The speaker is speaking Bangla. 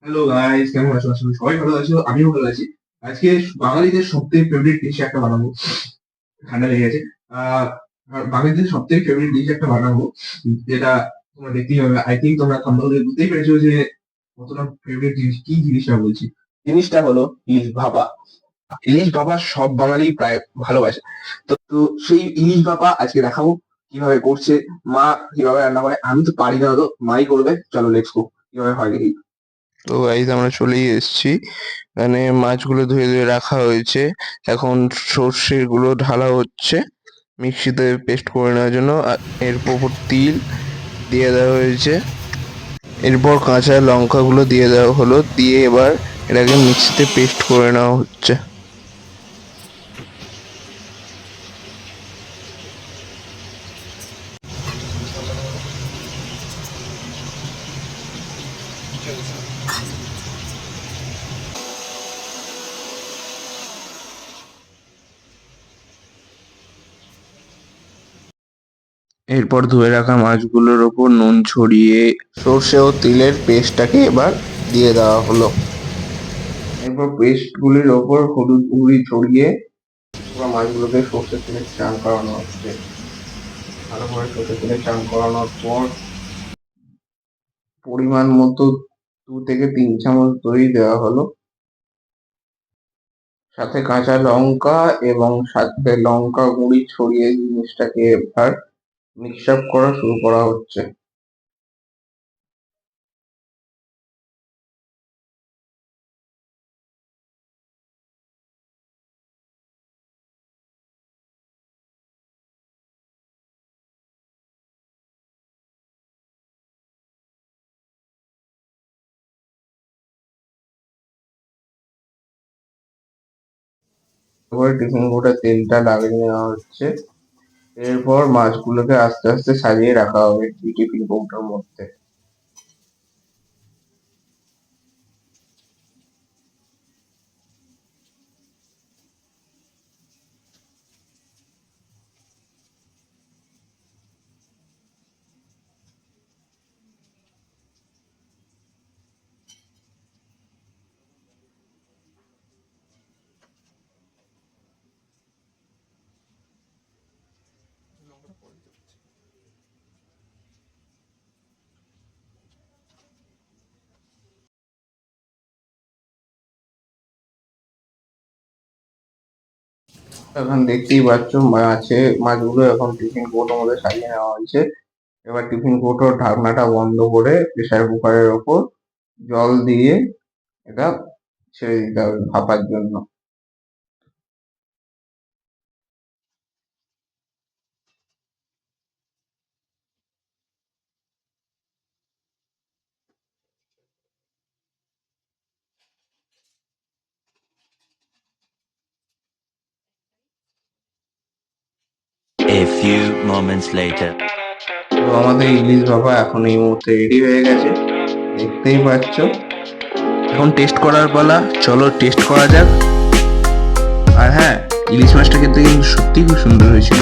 হ্যালো গাইস, কেমন আছো? আসলে সবাই ভালো আছো, আমিও ভালো আছি। আজকে বাঙালিদের সবথেকে ফেভারিট ডিশ একটা বানাবো। ঠান্ডা লেগে গেছে। আহ বাঙালিদের সবথেকে ফেভারিট ডিশ একটা বানাবো, যেটা তোমরা দেখতেই হবে। আই থিঙ্ক তোমরা থাম্বনেল দেখে বুঝতেই পেরেছো যে কতটা ফেভারিট জিনিস, কি জিনিসটা বলছি। জিনিসটা হলো ইলিশ ভাপা। ইলিশ ভাপা সব বাঙালি প্রায় ভালোবাসে। তো সেই ইলিশ ভাপা আজকে দেখাবো কিভাবে করছে, মা কিভাবে রান্না করে। আমি তো পারি না, তো মাই করবে। চলো লেটস গো, কিভাবে হয় দেখি। তো গাইস আমরা চলেই এসেছি। এখানে মাছগুলো ধুয়ে ধুয়ে রাখা হয়েছে। এখন সর্ষে গুলো ঢালা হচ্ছে মিক্সিতে পেস্ট করে নেওয়ার জন্য। আর এরপর তিল দিয়ে দেওয়া হয়েছে। এরপর কাঁচা লঙ্কাগুলো দিয়ে দেওয়া হলো, দিয়ে এবার এটাকে মিক্সিতে পেস্ট করে নেওয়া হচ্ছে। এরপর ধুয়ে রাখা মাছগুলোর ওপর নুন ছড়িয়ে সর্ষে ও তিলের পেস্টটাকে এবার দিয়ে দেওয়া হলো। এরপর পেস্টগুলির ওপর হলুদ গুঁড়ি ছড়িয়ে পুরো মাছগুলোকে সর্ষের তেলে চান করানো হচ্ছে। ভালো করে সর্ষের তেলে চান করানোর পর পরিমাণ মতো 2 থেকে 3 চামচ দই দেওয়া হলো, সাথে কাঁচা লঙ্কা এবং সাথে লঙ্কা গুঁড়ি ছড়িয়ে জিনিসটাকে এবার মিক্স আপ করা শুরু করা হচ্ছে। এবার টিফিন কৌটায় তেলটা লাগিয়ে নেওয়া হচ্ছে। এরপর মাছগুলোকে আস্তে আস্তে সাজিয়ে রাখা হবে এই টিফিন কৌটোর মধ্যে। এখন দেখতেই পাচ্ছ মাছগুলো এখন টিফিন কৌটোর মধ্যে সাজিয়ে নেওয়া হয়েছে। এবার টিফিন কৌটোর ঢাকনাটা বন্ধ করে প্রেসার কুকারের ওপর জল দিয়ে এটা ছেড়ে দিতে হবে ভাপার জন্য। A few moments later. তো আমাদের ইলিশ ভাপা এখন এই মুহূর্তে রেডি হয়ে গেছে, দেখতেই পাচ্ছ। এখন টেস্ট করার পালা, চলো টেস্ট করা যাক। আর হ্যাঁ, ইলিশ মাছটা খেতে কিন্তু সত্যিই খুব সুন্দর হয়েছিল।